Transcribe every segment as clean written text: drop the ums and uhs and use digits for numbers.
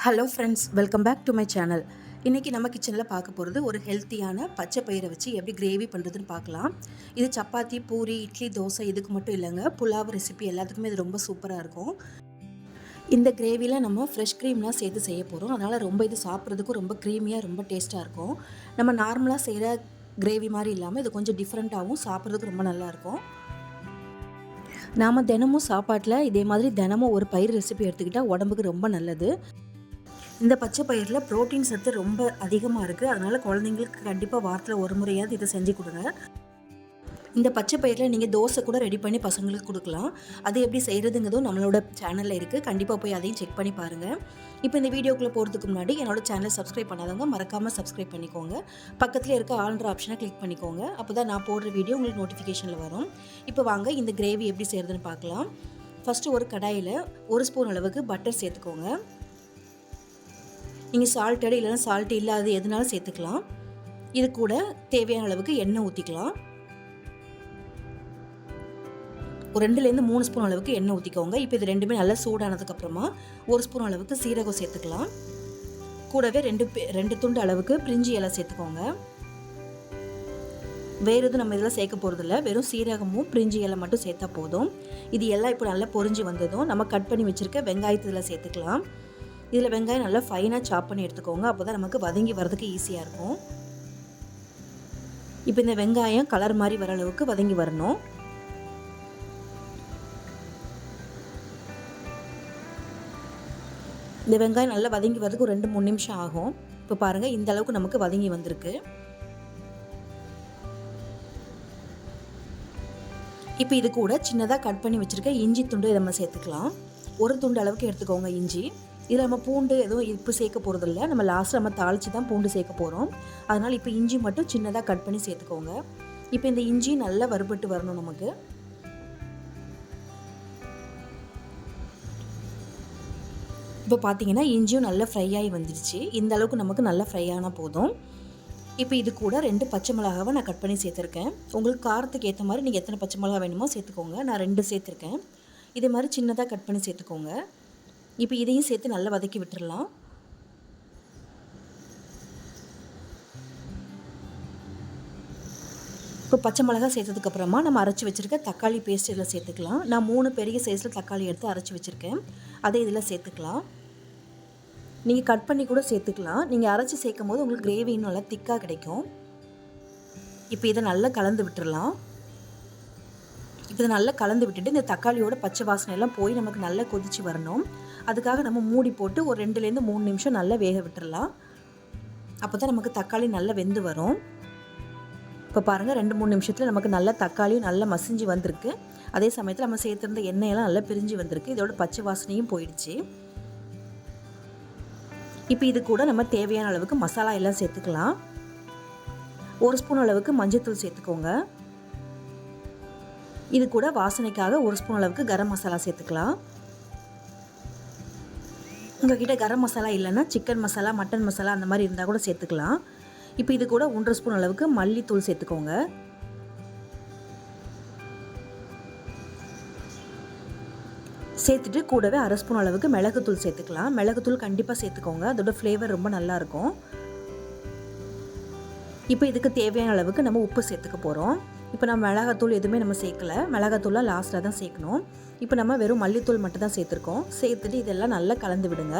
Hello friends, welcome back to my channel. இன்றைக்கி நம்ம கிச்சனில் பார்க்க போகிறது ஒரு ஹெல்த்தியான பச்சை பயிரை வச்சு எப்படி கிரேவி பண்ணுறதுன்னு பார்க்கலாம். இது சப்பாத்தி, பூரி, இட்லி, தோசை இதுக்கு மட்டும் இல்லைங்க, புலாவ் ரெசிபி எல்லாத்துக்குமே இது ரொம்ப சூப்பராக இருக்கும். இந்த கிரேவியில் நம்ம ஃப்ரெஷ் க்ரீம்லாம் சேர்த்து செய்ய போகிறோம். அதனால் ரொம்ப இது சாப்பிட்றதுக்கும் ரொம்ப க்ரீமியாக ரொம்ப டேஸ்ட்டாக இருக்கும். நம்ம நார்மலாக செய்கிற கிரேவி மாதிரி இல்லாமல் இது கொஞ்சம் டிஃப்ரெண்ட்டாகவும் சாப்பிட்றதுக்கு ரொம்ப நல்லாயிருக்கும். நாம் தினமும் சாப்பாட்டில் இதே மாதிரி தினமும் ஒரு பயிர் ரெசிபி எடுத்துக்கிட்டால் உடம்புக்கு ரொம்ப நல்லது. இந்த பச்சை பயிரில் புரோட்டீன் சத்து ரொம்ப அதிகமாக இருக்குது. அதனால் குழந்தைங்களுக்கு கண்டிப்பாக வாரத்தில் ஒரு முறையாவது இதை செஞ்சு கொடுங்க. இந்த பச்சை பயிரில் நீங்கள் தோசை கூட ரெடி பண்ணி பசங்களுக்கு கொடுக்கலாம். அது எப்படி செய்கிறதுங்கிறதும் நம்மளோட சேனலில் இருக்குது. கண்டிப்பாக போய் அதையும் செக் பண்ணி பாருங்கள். இப்போ இந்த வீடியோக்குள்ளே போகிறதுக்கு முன்னாடி என்னோட சேனலை சப்ஸ்கிரைப் பண்ணாதவங்க மறக்காமல் சப்ஸ்கிரைப் பண்ணிக்கோங்க. பக்கத்தில் இருக்க ஆல்ன்ற ஆப்ஷனை கிளிக் பண்ணிக்கோங்க. அப்போ தான் நான் போடுற வீடியோ உங்களுக்கு நோட்டிஃபிகேஷனில் வரும். இப்போ வாங்க இந்த கிரேவி எப்படி செய்கிறதுன்னு பார்க்கலாம். ஃபஸ்ட்டு ஒரு கடாயில் 1 ஸ்பூன் அளவுக்கு பட்டர் சேர்த்துக்கோங்க. நீங்கள் சால்ட்டடு இல்லைனா சால்ட் இல்லாத எதுனாலும் சேர்த்துக்கலாம். இது கூட தேவையான அளவுக்கு எண்ணெய் ஊற்றிக்கலாம். ஒரு 2லேருந்து 3 ஸ்பூன் அளவுக்கு எண்ணெய் ஊற்றிக்கோங்க. இப்போ இது ரெண்டுமே நல்லா சூடானதுக்கப்புறமா 1 ஸ்பூன் அளவுக்கு சீரகம் சேர்த்துக்கலாம். கூடவே 2 துண்டு அளவுக்கு பிரிஞ்சி இலை சேர்த்துக்கோங்க. வேறு எதுவும் நம்ம இதெல்லாம் சேர்க்க போகிறதில்ல, வெறும் சீரகமும் பிரிஞ்சி இலை மட்டும் சேர்த்தா போதும். இது எல்லாம் இப்போ நல்லா பொரிஞ்சு வந்ததும் நம்ம கட் பண்ணி வச்சுருக்க வெங்காயத்தில் சேர்த்துக்கலாம். இதில் வெங்காயம் நல்லா ஃபைனாக சாப் பண்ணி எடுத்துக்கோங்க. அப்போ தான் நமக்கு வதங்கி வரதுக்கு ஈஸியாக இருக்கும். இப்போ இந்த வெங்காயம் கலர் மாதிரி வர அளவுக்கு வதங்கி வரணும். இந்த வெங்காயம் நல்லா வதங்கி வரதுக்கு ஒரு 2-3 நிமிஷம் ஆகும். இப்போ பாருங்கள், இந்த அளவுக்கு நமக்கு வதங்கி வந்திருக்கு. இப்போ இது கூட சின்னதாக கட் பண்ணி வச்சுருக்க இஞ்சி துண்டு நம்ம சேர்த்துக்கலாம். 1 துண்டு அளவுக்கு எடுத்துக்கோங்க இஞ்சி. இதில் நம்ம பூண்டு எதுவும் இப்போ சேர்க்க போகிறதில்ல, நம்ம லாஸ்ட்டில் நம்ம தாளித்து தான் பூண்டு சேர்க்க போகிறோம். அதனால் இப்போ இஞ்சி மட்டும் சின்னதாக கட் பண்ணி சேர்த்துக்கோங்க. இப்போ இந்த இஞ்சி நல்லா வறுபட்டு வரணும் நமக்கு. இப்போ பார்த்தீங்கன்னா இஞ்சியும் நல்லா ஃப்ரை ஆகி வந்துடுச்சு. இந்த அளவுக்கு நமக்கு நல்லா ஃப்ரை ஆனால் போதும். இப்போ இது கூட 2 பச்சை மிளகாவை நான் கட் பண்ணி சேர்த்துருக்கேன். உங்களுக்கு காரத்துக்கு ஏற்ற மாதிரி நீங்கள் எத்தனை பச்சை மிளகா வேணுமோ சேர்த்துக்கோங்க. நான் 2 சேர்த்துருக்கேன். இதே மாதிரி சின்னதாக கட் பண்ணி சேர்த்துக்கோங்க. இப்போ இதையும் சேர்த்து நல்லா வதக்கி விட்டுடலாம். இப்போ பச்சை மிளகா சேர்த்ததுக்கப்புறமா நம்ம அரைச்சி வச்சுருக்க தக்காளி பேஸ்ட் இதில் சேர்த்துக்கலாம். நான் 3 பெரிய சைஸில் தக்காளி எடுத்து அரைச்சி வச்சுருக்கேன். அதை இதில் சேர்த்துக்கலாம். நீங்கள் கட் பண்ணி கூட சேர்த்துக்கலாம். நீங்கள் அரைச்சி சேர்க்கும் போது உங்களுக்கு கிரேவி இன்னும் நல்லா திக்காக கிடைக்கும். இப்போ இதை நல்லா கலந்து விட்டுடலாம். இப்போ இதை நல்லா கலந்து விட்டுட்டு இந்த தக்காளியோட பச்சை வாசனை எல்லாம் போய் நமக்கு நல்லா கொதித்து வரணும். அதுக்காக நம்ம மூடி போட்டு ஒரு 2லேருந்து 3 நிமிஷம் நல்லா வேக விட்டுடலாம். அப்போ தான் நமக்கு தக்காளி நல்லா வெந்து வரும். இப்போ பாருங்கள், 2-3 நிமிஷத்தில் நமக்கு நல்லா தக்காளியும் நல்லா மசிஞ்சு வந்திருக்கு. அதே சமயத்தில் நம்ம சேர்த்துருந்த எண்ணெயெல்லாம் நல்லா பிரிஞ்சு வந்திருக்கு. இதோட பச்சை வாசனையும் போயிடுச்சு. இப்போ இது கூட நம்ம தேவையான அளவுக்கு மசாலா எல்லாம் சேர்த்துக்கலாம். 1 ஸ்பூன் அளவுக்கு மஞ்சள்தூள் சேர்த்துக்கோங்க. இது கூட வாசனைக்காக 1 ஸ்பூன் அளவுக்கு கரம் மசாலா சேர்த்துக்கலாம். உங்கள்கிட்ட கரம் மசாலா இல்லைன்னா சிக்கன் மசாலா, மட்டன் மசாலா அந்த மாதிரி இருந்தால் கூட சேர்த்துக்கலாம். இப்போ இது கூட 1.5 ஸ்பூன் அளவுக்கு மல்லித்தூள் சேர்த்துக்கோங்க. சேர்த்துட்டு கூடவே 1/2 ஸ்பூன் அளவுக்கு மிளகுத்தூள் சேர்த்துக்கலாம். மிளகுத்தூள் கண்டிப்பாக சேர்த்துக்கோங்க, அதோட ஃப்ளேவர் ரொம்ப நல்லாயிருக்கும். இப்போ இதுக்கு தேவையான அளவுக்கு நம்ம உப்பு சேர்த்துக்க போகிறோம். இப்போ நம்ம மிளகாத்தூள் எதுவுமே நம்ம சேர்க்கல, மிளகாத்தூள்லாம் லாஸ்ட்டில் தான் சேர்க்கணும். இப்போ நம்ம வெறும் மல்லித்தூள் மட்டும் தான் சேர்த்துருக்கோம். சேர்த்துட்டு இதெல்லாம் நல்லா கலந்து விடுங்க.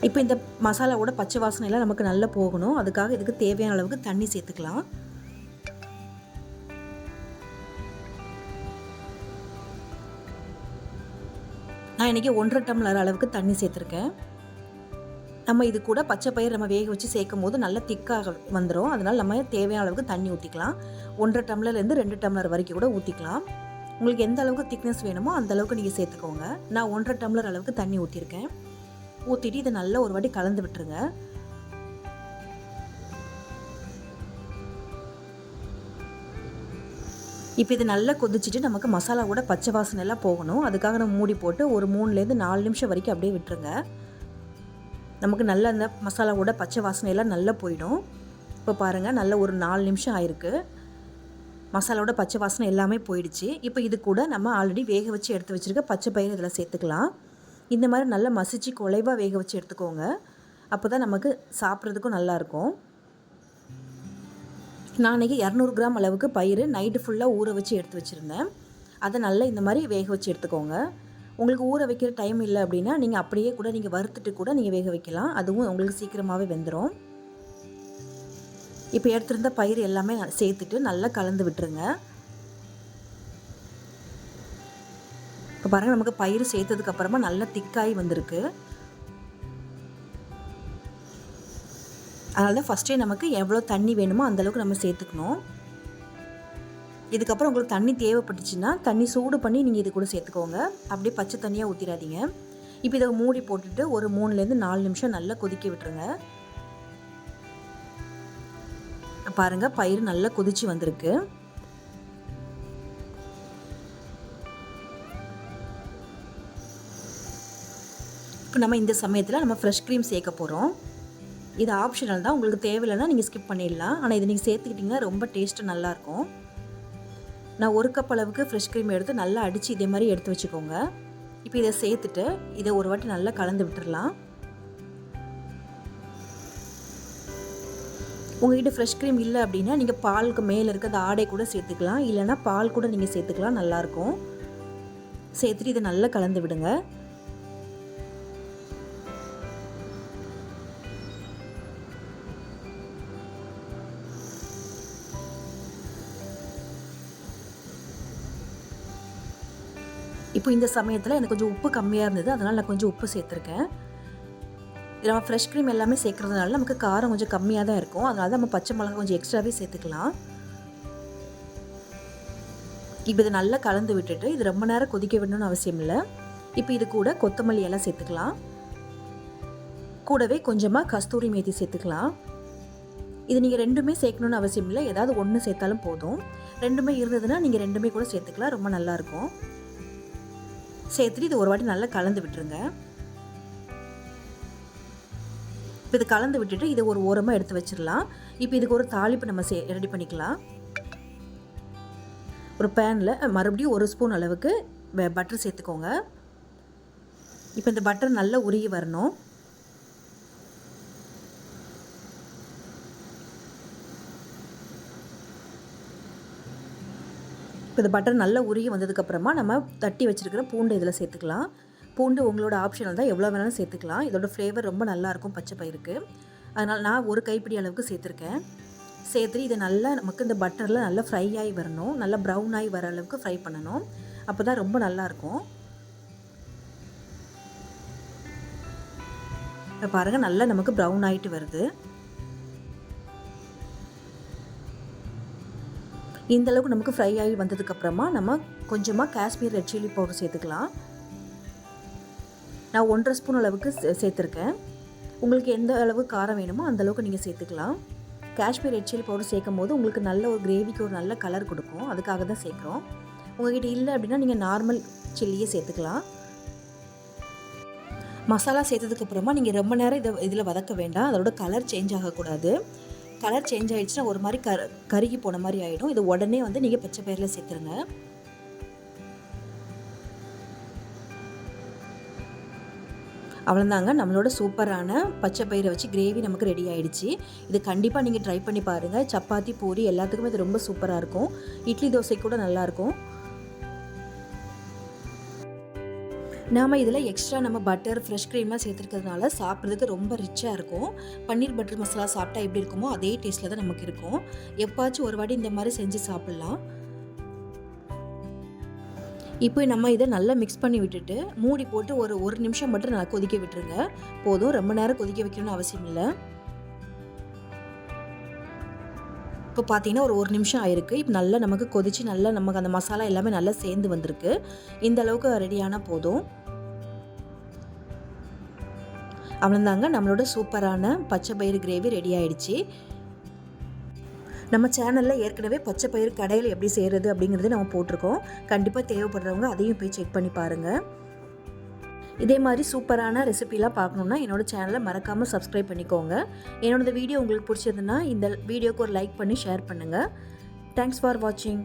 இப்போ இந்த மசாலாவோட பச்சை வாசனைலாம் நமக்கு நல்லா போகணும். அதுக்காக இதுக்கு தேவையான அளவுக்கு தண்ணி சேர்த்துக்கலாம். நான் இன்றைக்கி 1.5 டம்ளர் அளவுக்கு தண்ணி சேர்த்துருக்கேன். நம்ம இது கூட பச்சை பயிர் நம்ம வேக வச்சு சேர்க்கும் போது நல்லா திக்காக வந்துடும். அதனால் நம்ம தேவையான அளவுக்கு தண்ணி ஊற்றிக்கலாம். 1.5 டம்ளர்லேருந்து 2 டம்ளர் வரைக்கும் கூட ஊற்றிக்கலாம். உங்களுக்கு எந்த அளவுக்கு திக்னஸ் வேணுமோ அந்த அளவுக்கு நீங்கள் சேர்த்துக்கோங்க. நான் 1.5 டம்ளர் அளவுக்கு தண்ணி ஊற்றிருக்கேன். ஊற்றிட்டு இதை நல்லா ஒரு வாட்டி கலந்து விட்டுருங்க. இப்போ இது நல்லா கொதிச்சுட்டு நமக்கு மசாலாவோட பச்சை வாசனை எல்லாம் போகணும். அதுக்காக நம்ம மூடி போட்டு ஒரு 3லேருந்து 4 நிமிஷம் வரைக்கும் அப்படியே விட்டுருங்க. நமக்கு நல்லா அந்த மசாலாவோட பச்சை வாசனையெல்லாம் நல்லா போயிடும். இப்போ பாருங்கள், நல்லா ஒரு 4 நிமிஷம் ஆயிருக்கு. மசாலாவோட பச்சை வாசனை எல்லாமே போயிடுச்சு. இப்போ இது கூட நம்ம ஆல்ரெடி வேக வச்சு எடுத்து வச்சுருக்க பச்சை பயிறு இதில் சேர்த்துக்கலாம். இந்த மாதிரி நல்லா மசிச்சு குழைவாக வேக வச்சு எடுத்துக்கோங்க. அப்போ தான் நமக்கு சாப்பிட்றதுக்கும் நல்லாயிருக்கும். நான் இன்றைக்கி 200 கிராம் அளவுக்கு பயிறு நைட்டு ஃபுல்லாக ஊற வச்சு எடுத்து வச்சுருந்தேன். அதை நல்லா இந்த மாதிரி வேக வச்சு எடுத்துக்கோங்க. உங்களுக்கு ஊற வைக்கிற டைம் இல்லை அப்படின்னா நீங்கள் அப்படியே கூட நீங்கள் வறுத்துட்டு கூட நீங்கள் வேக வைக்கலாம். அதுவும் உங்களுக்கு சீக்கிரமாகவே வெந்துடும். இப்போ எடுத்துருந்த பயிர் எல்லாமே சேர்த்துட்டு நல்லா கலந்து விட்டுருங்க. இப்போ பாருங்கள், நமக்கு பயிர் சேர்த்ததுக்கப்புறமா நல்லா திக்காகி வந்திருக்கு. அதனால தான் ஃபஸ்ட்டே நமக்கு எவ்வளோ தண்ணி வேணுமோ அந்தளவுக்கு நம்ம சேர்த்துக்கணும். இதுக்கப்புறம் உங்களுக்கு தண்ணி தேவைப்பட்டுச்சுன்னா தண்ணி சூடு பண்ணி நீங்கள் இது கூட சேர்த்துக்கோங்க. அப்படியே பச்சை தண்ணியாக ஊற்றிடாதீங்க. இப்போ இதை மூடி போட்டுட்டு ஒரு 3லேருந்து 4 நிமிஷம் நல்லா கொதிக்க விட்டுருங்க. பாருங்கள், பயிர் நல்லா கொதிச்சு வந்திருக்கு. இப்போ நம்ம இந்த சமயத்தில் நம்ம ஃப்ரெஷ் க்ரீம் சேர்க்க போகிறோம். இது ஆப்ஷனல் தான், உங்களுக்கு தேவையில்லைன்னா நீங்கள் ஸ்கிப் பண்ணிடலாம். ஆனால் இது நீங்கள் சேர்த்துக்கிட்டிங்கன்னா ரொம்ப டேஸ்ட்டு நல்லாயிருக்கும். நான் 1 கப் அளவுக்கு ஃப்ரெஷ் க்ரீம் எடுத்து நல்லா அடித்து இதே மாதிரி எடுத்து வச்சுக்கோங்க. இப்போ இதை சேர்த்துட்டு இதை ஒரு வாட்டி நல்லா கலந்து விட்டுடலாம். உங்கள்கிட்ட ஃப்ரெஷ் க்ரீம் இல்லை அப்படின்னா நீங்கள் பாலுக்கு மேலே இருக்க அந்த ஆடை கூட சேர்த்துக்கலாம். இல்லைனா பால் கூட நீங்கள் சேர்த்துக்கலாம், நல்லாயிருக்கும். சேர்த்துட்டு இதை நல்லா கலந்து விடுங்க. இப்போ இந்த சமயத்தில் எனக்கு கொஞ்சம் உப்பு கம்மியாக இருந்தது, அதனால் நான் கொஞ்சம் உப்பு சேர்த்துருக்கேன். நம்ம ஃப்ரெஷ் க்ரீம் எல்லாமே சேர்க்குறதுனால நமக்கு காரம் கொஞ்சம் கம்மியாக தான் இருக்கும். அதனால தான் நம்ம பச்சை மிளகாய் கொஞ்சம் எக்ஸ்ட்ராவே சேர்த்துக்கலாம். இப்போ இதை நல்லா கலந்து விட்டுட்டு இது ரொம்ப நேரம் கொதிக்க விடணும்னு அவசியம் இல்லை. இப்போ இது கூட கொத்தமல்லி எல்லாம் சேர்த்துக்கலாம். கூடவே கொஞ்சமாக கஸ்தூரி மேத்தி சேர்த்துக்கலாம். இது நீங்கள் ரெண்டுமே சேர்க்கணுன்னு அவசியம் இல்லை, ஏதாவது ஒன்று சேர்த்தாலும் போதும். ரெண்டுமே இருந்ததுன்னா நீங்கள் ரெண்டுமே கூட சேர்த்துக்கலாம், ரொம்ப நல்லாயிருக்கும். சேர்த்துட்டு இது ஒரு வாட்டி நல்லா கலந்து விட்டுருங்க. இப்போ இது கலந்து விட்டுட்டு இதை ஒரு ஓரமாக எடுத்து வச்சிடலாம். இப்போ இதுக்கு ஒரு தாளிப்பு நம்ம ரெடி பண்ணிக்கலாம். ஒரு பேனில் மறுபடியும் 1 ஸ்பூன் அளவுக்கு பட்டர் சேர்த்துக்கோங்க. இப்போ இந்த பட்டர் நல்லா உருகி வரணும். இப்போ இந்த பட்டர் நல்லா உருகி வந்ததுக்கப்புறமா நம்ம தட்டி வச்சுருக்கிற பூண்டு இதில் சேர்த்துக்கலாம். பூண்டு உங்களோட ஆப்ஷனல் தான், எவ்வளோ வேணாலும் சேர்த்துக்கலாம். இதோட ஃப்ளேவர் ரொம்ப நல்லாயிருக்கும் பச்சை பயிருக்கு. அதனால் நான் 1 கைப்பிடி அளவுக்கு சேர்த்துருக்கேன். சேர்த்துட்டு இதை நல்லா நமக்கு இந்த பட்டரில் நல்லா ஃப்ரை ஆகி வரணும், நல்லா ப்ரௌன் ஆகி வர அளவுக்கு ஃப்ரை பண்ணணும். அப்போ தான் ரொம்ப நல்லாயிருக்கும். இப்போ பாருங்கள், நல்லா நமக்கு ப்ரௌன் ஆகிட்டு வருது. இந்தளவுக்கு நமக்கு ஃப்ரை ஆகி வந்ததுக்கப்புறமா நம்ம கொஞ்சமாக காஷ்மீர் ரெட் சில்லி பவுடர் சேர்த்துக்கலாம். நான் 1.5 ஸ்பூன் அளவுக்கு சேர்த்துருக்கேன். உங்களுக்கு எந்த அளவு காரம் வேணுமோ அந்தளவுக்கு நீங்கள் சேர்த்துக்கலாம். காஷ்மீர் ரெட் சில்லி பவுடர் சேர்க்கும் போது உங்களுக்கு நல்ல ஒரு கிரேவிக்கு ஒரு நல்ல கலர் கொடுக்கும், அதுக்காக தான் சேர்க்குறோம். உங்கள்கிட்ட இல்லை அப்படின்னா நீங்கள் நார்மல் சில்லியே சேர்த்துக்கலாம். மசாலா சேர்த்ததுக்கப்புறமா நீங்கள் ரொம்ப நேரம் இதில் வதக்க வேண்டாம். அதோட கலர் சேஞ்ச் ஆகக்கூடாது. கலர் சேஞ்ச் ஆகிடுச்சுன்னா ஒரு மாதிரி கருகி போன மாதிரி ஆகிடும். இது உடனே நீங்கள் பச்சை பயிரில் சேர்த்துருங்க. அவ்வளோதாங்க, நம்மளோட சூப்பரான பச்சை பயிரை வச்சு கிரேவி நமக்கு ரெடி ஆகிடுச்சு. இது கண்டிப்பாக நீங்கள் ட்ரை பண்ணி பாருங்கள். சப்பாத்தி, பூரி எல்லாத்துக்குமே இது ரொம்ப சூப்பராக இருக்கும். இட்லி தோசை கூட நல்லாயிருக்கும். நாம் இதில் எக்ஸ்ட்ரா நம்ம பட்டர், ஃப்ரெஷ் க்ரீம்லாம் சேர்த்துருக்கிறதுனால சாப்பிட்றதுக்கு ரொம்ப ரிச்சாக இருக்கும். பன்னீர் பட்டர் மசாலா சாப்பிட்டா எப்படி இருக்குமோ அதே டேஸ்ட்டில் தான் நமக்கு இருக்கும். எப்பாச்சும் ஒரு வாட்டி இந்த மாதிரி செஞ்சு சாப்பிட்லாம். இப்போ நம்ம இதை நல்லா மிக்ஸ் பண்ணி விட்டுட்டு மூடி போட்டு ஒரு நிமிஷம் மட்டும் நல்லா கொதிக்க விட்டுருங்க. போதும், ரொம்ப நேரம் கொதிக்க வைக்கணும்னு அவசியம் இல்லை. இப்போ பார்த்தீங்கன்னா ஒரு நிமிஷம் ஆயிருக்கு. இப்போ நல்லா நமக்கு கொதிச்சு நல்லா நமக்கு அந்த மசாலா எல்லாமே நல்லா சேர்ந்து வந்திருக்கு. இந்த அளவுக்கு ரெடியான போதும். அவ்வளோதாங்க, நம்மளோட சூப்பரான பச்சை பயிறு கிரேவி ரெடி ஆயிடுச்சு. நம்ம சேனலில் ஏற்கனவே பச்சை பயிறு கடையில் எப்படி செய்கிறது அப்படிங்கிறது நம்ம போட்டிருக்கோம். கண்டிப்பாக தேவைப்படுறவங்க அதையும் போய் செக் பண்ணி பாருங்கள். இதே மாதிரி சூப்பரான ரெசிபிலாம் பார்க்கணுன்னா என்னோடய சேனலை மறக்காமல் சப்ஸ்கிரைப் பண்ணிக்கோங்க. என்னோடய வீடியோ உங்களுக்கு பிடிச்சதுன்னா இந்த வீடியோக்கு ஒரு லைக் பண்ணி ஷேர் பண்ணுங்கள். தேங்க்ஸ் ஃபார் வாட்சிங்.